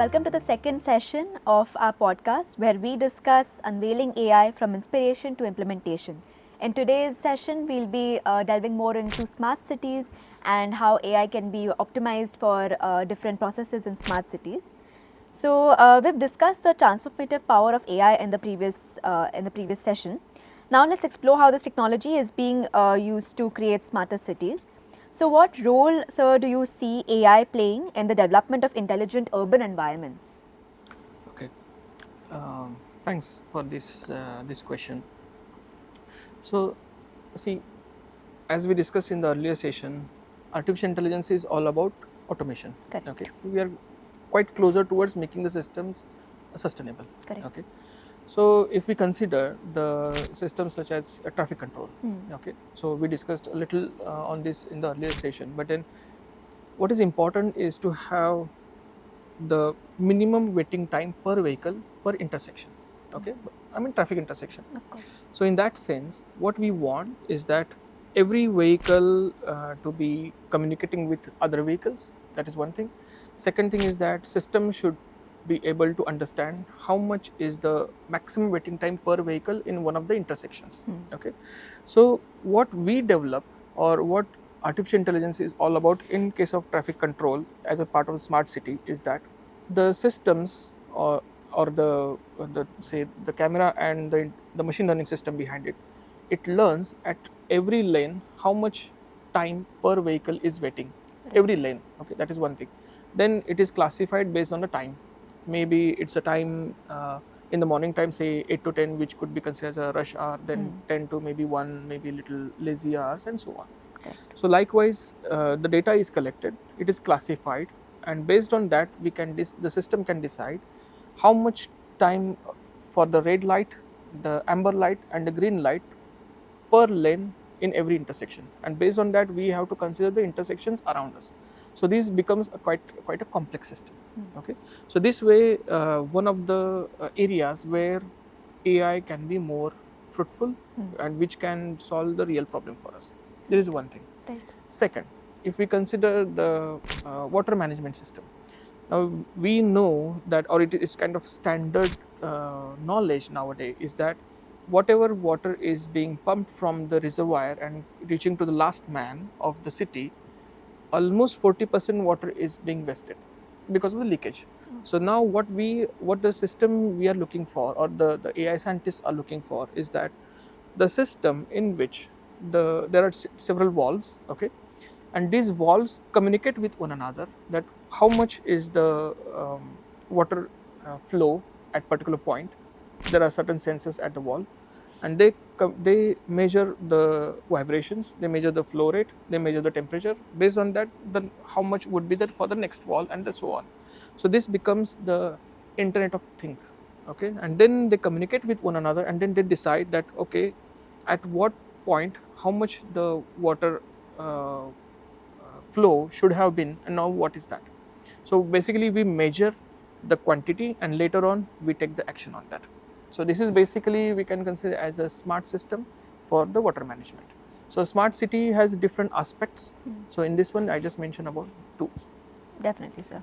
Welcome to the second session of our podcast where we discuss unveiling AI from inspiration to implementation. In today's session, we'll be delving more into smart cities and how AI can be optimized for different processes in smart cities. So we've discussed the transformative power of AI in the previous session. Now let's explore how this technology is being used to create smarter cities. So what role, sir, do you see AI playing in the development of intelligent urban environments? Okay, thanks for this question. So, see, as we discussed in the earlier session, artificial intelligence is all about automation. Correct. Okay, we are quite closer towards making the systems sustainable. Correct. Okay, so if we consider the systems such as traffic control. Okay, so we discussed a little on this in the earlier session, but then what is important is to have the minimum waiting time per vehicle per intersection. Okay, I mean traffic intersection. Of course. So in that sense, what we want is that every vehicle to be communicating with other vehicles. That is one thing. Second thing is that system should be able to understand how much is the maximum waiting time per vehicle in one of the intersections. Okay, so what we develop or what artificial intelligence is all about in case of traffic control as a part of a smart city is that the systems or the say the camera and the machine learning system behind it, it learns at every lane how much time per vehicle is waiting. Every lane. Okay, that is one thing. Then it is classified based on the time. Maybe it's a time in the morning time, say 8 to 10, which could be considered as a rush hour, then 10 to maybe 1, maybe little lazy hours, and so on. Correct. So likewise, the data is collected, it is classified, and based on that, we can the system can decide how much time for the red light, the amber light, and the green light per lane in every intersection. And based on that, we have to consider the intersections around us. So this becomes quite a complex system. Okay, so this way, one of the areas where AI can be more fruitful and which can solve the real problem for us. There is one thing. Right. Second, if we consider the water management system, now we know that, or it is kind of standard knowledge nowadays, is that whatever water is being pumped from the reservoir and reaching to the last man of the city, almost 40% water is being wasted because of the leakage. So now what the system we are looking for, or the AI scientists are looking for, is that the system in which there are several valves, okay, and these valves communicate with one another, that how much is the water flow at particular point. There are certain sensors at the valve, and they measure the vibrations, they measure the flow rate, they measure the temperature. Based on that, then how much would be that for the next valve, and so on. So this becomes the Internet of Things. Okay, and then they communicate with one another, and then they decide that, okay, at what point how much the water flow should have been, and now what is that. So basically we measure the quantity, and later on we take the action on that. So this is basically we can consider as a smart system for the water management. So smart city has different aspects. So in this one I just mentioned about 2. Definitely, sir.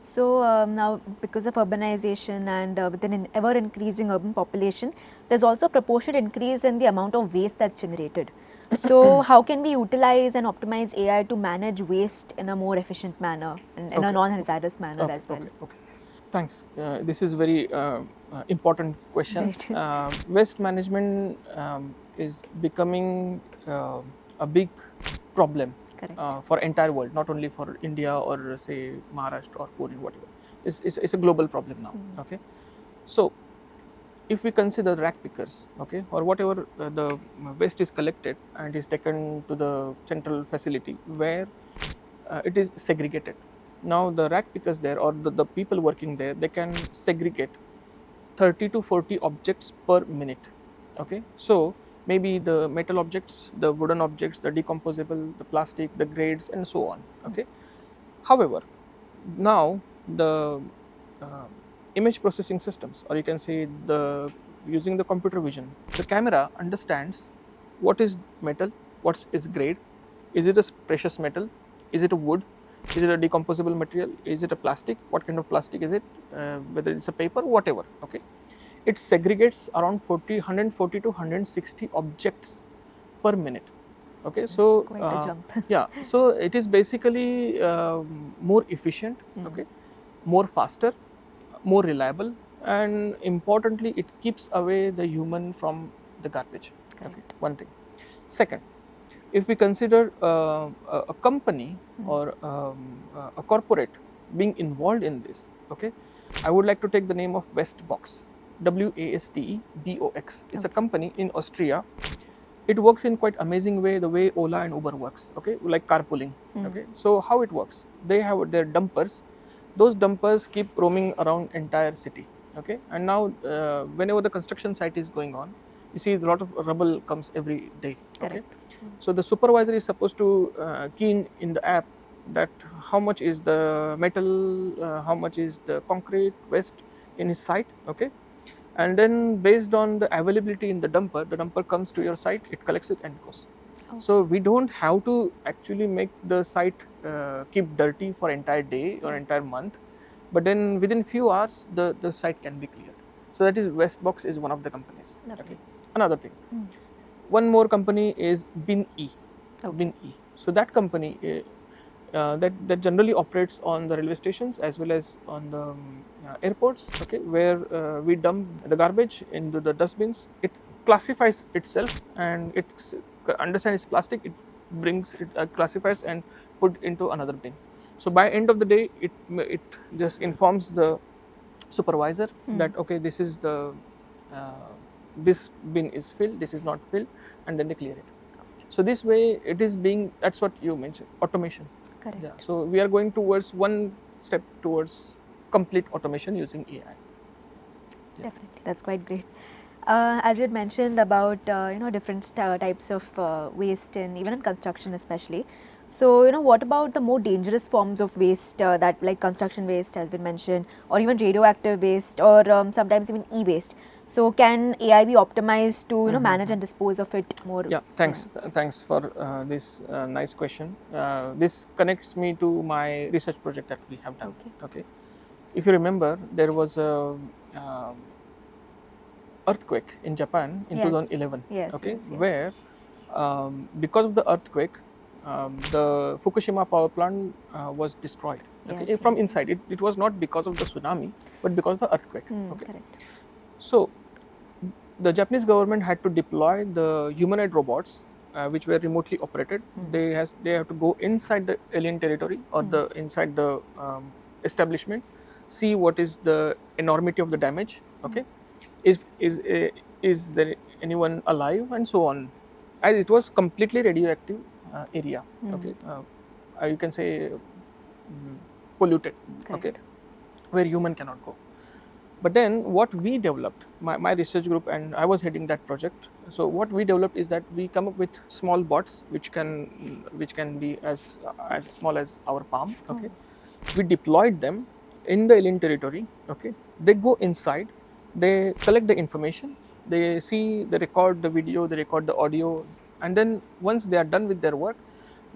So now, because of urbanization and with an ever increasing urban population, there's also a proportionate increase in the amount of waste that's generated. So how can we utilize and optimize AI to manage waste in a more efficient manner and in a non-hazardous manner as well? Okay. Thanks. This is very important question. Right. Waste management is becoming a big problem for entire world, not only for India or say Maharashtra or Pune, whatever. It's a global problem now. Okay, so if we consider rack pickers, okay, or whatever the waste is collected and is taken to the central facility where it is segregated. Now the rack pickers there, or the people working there, they can segregate 30 to 40 objects per minute. Okay, so maybe the metal objects, the wooden objects, the decomposable, the plastic, the grades, and so on. Okay, however, now the image processing systems, or you can say using the computer vision, the camera understands what is metal, what is grade, is it a precious metal, is it a wood, Is it a decomposable material? Is it a plastic? What kind of plastic is it? Whether it's a paper, whatever. Okay, it segregates around 140 to 160 objects per minute. Okay, That's so quite a jump. yeah, so it is basically more efficient. Okay, more faster, more reliable, and importantly, it keeps away the human from the garbage. Correct. Okay, one thing. Second, if we consider a company or a corporate being involved in this, okay, I would like to take the name of Westbox, WASTEBOX. It's a company in Austria. It works in quite amazing way, the way Ola and Uber works, okay, like carpooling. Okay, so how it works? They have their dumpers. Those dumpers keep roaming around entire city. Okay, and now whenever the construction site is going on, you see a lot of rubble comes every day. Okay, so the supervisor is supposed to key in the app that how much is the metal, how much is the concrete waste in his site. Okay, and then based on the availability in the dumper comes to your site, it collects it and goes. Okay. So we don't have to actually make the site keep dirty for entire day or entire month, but then within few hours the site can be cleared. So that is Westbox is one of the companies. Okay. Another thing, one more company is BinE. BinE. So that company that generally operates on the railway stations as well as on the airports, okay, where we dump the garbage into the dustbins. It classifies itself and it understands it's plastic. It brings it classifies and put into another bin. So by end of the day, it just informs the supervisor that okay, this is the this bin is filled, this is not filled, and then they clear it. So this way it is being, that's what you mentioned, automation. Correct. Yeah. So we are going towards one step towards complete automation using AI. Yeah. Definitely, that's quite great. As you had mentioned about different types of waste in even in construction especially. So what about the more dangerous forms of waste that like construction waste has been mentioned, or even radioactive waste, or sometimes even e-waste. So can AI be optimized to manage and dispose of it more? Yeah, thanks. Thanks for this nice question. This connects me to my research project that we have done. Okay. If you remember, there was a earthquake in Japan in 2011. Okay, where because of the earthquake, the Fukushima power plant was destroyed. Okay, from inside. It was not because of the tsunami, but because of the earthquake. Okay. Correct. So the Japanese government had to deploy the humanoid robots, which were remotely operated. They have to go inside the alien territory or the inside the establishment, see what is the enormity of the damage. Okay, is there anyone alive, and so on. As it was completely radioactive area. Okay, you can say polluted. Correct. Okay, where human cannot go. But then what we developed, my research group, and I was heading that project. So what we developed is that we come up with small bots which can be as small as our palm. Okay, we deployed them in the alien territory. Okay, they go inside, they collect the information, they see, they record the video, they record the audio, and then once they are done with their work,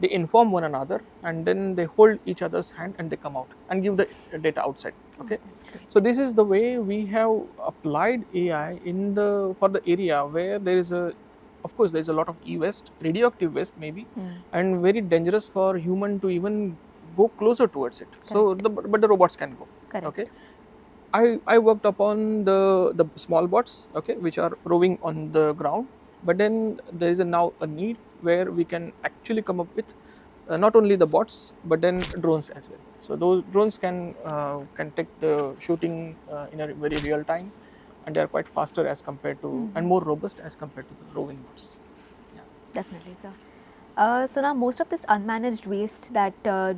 they inform one another, and then they hold each other's hand and they come out and give the data outside. Okay, so this is the way we have applied AI for the area where there is of course there is a lot of e-waste, radioactive waste maybe, and very dangerous for human to even go closer towards it. Correct. So but the robots can go. Correct. Okay, I worked upon the small bots, okay, which are roving on the ground, but then there is now a need where we can actually come up with not only the bots but then drones as well. So those drones can take the shooting in a very real time, and they are quite faster as compared to and more robust as compared to the roving bots. Yeah. Definitely, sir. So now most of this unmanaged waste that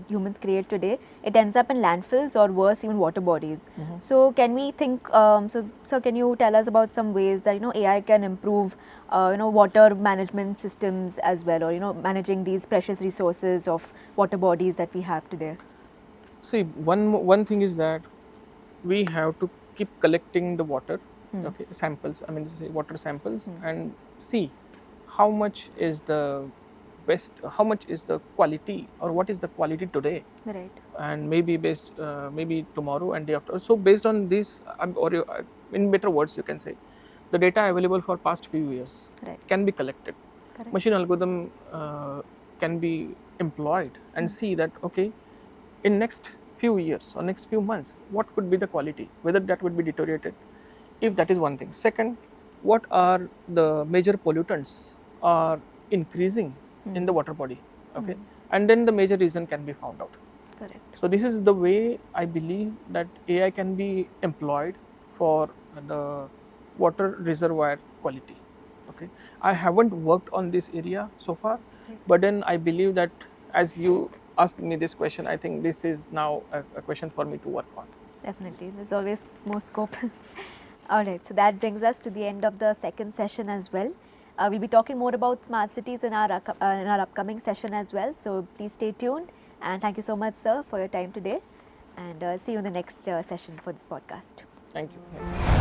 humans create today, it ends up in landfills or worse, even water bodies. So can we think, so can you tell us about some ways that AI can improve water management systems as well, or managing these precious resources of water bodies that we have today? See, one thing is that we have to keep collecting the water, okay, samples, I mean water samples, and see how much is the waste, how much is the quality, or what is the quality today, Right. and maybe based maybe tomorrow and day after. So based on this, in better words, you can say, the data available for past few years Right. can be collected. Correct. Machine algorithm can be employed and see that, okay, in next few years or next few months, what could be the quality, whether that would be deteriorated, if that is one thing. Second, what are the major pollutants are increasing in the water body, okay, and then the major reason can be found out. Correct. So this is the way I believe that AI can be employed for the water reservoir quality. Okay, I haven't worked on this area so far, but then I believe that as you asked me this question, I think this is now a question for me to work on. Definitely, there's always more scope. Alright, so that brings us to the end of the second session as well. We'll be talking more about smart cities in our upcoming session as well. So please stay tuned, and thank you so much, sir, for your time today. And see you in the next session for this podcast. Thank you.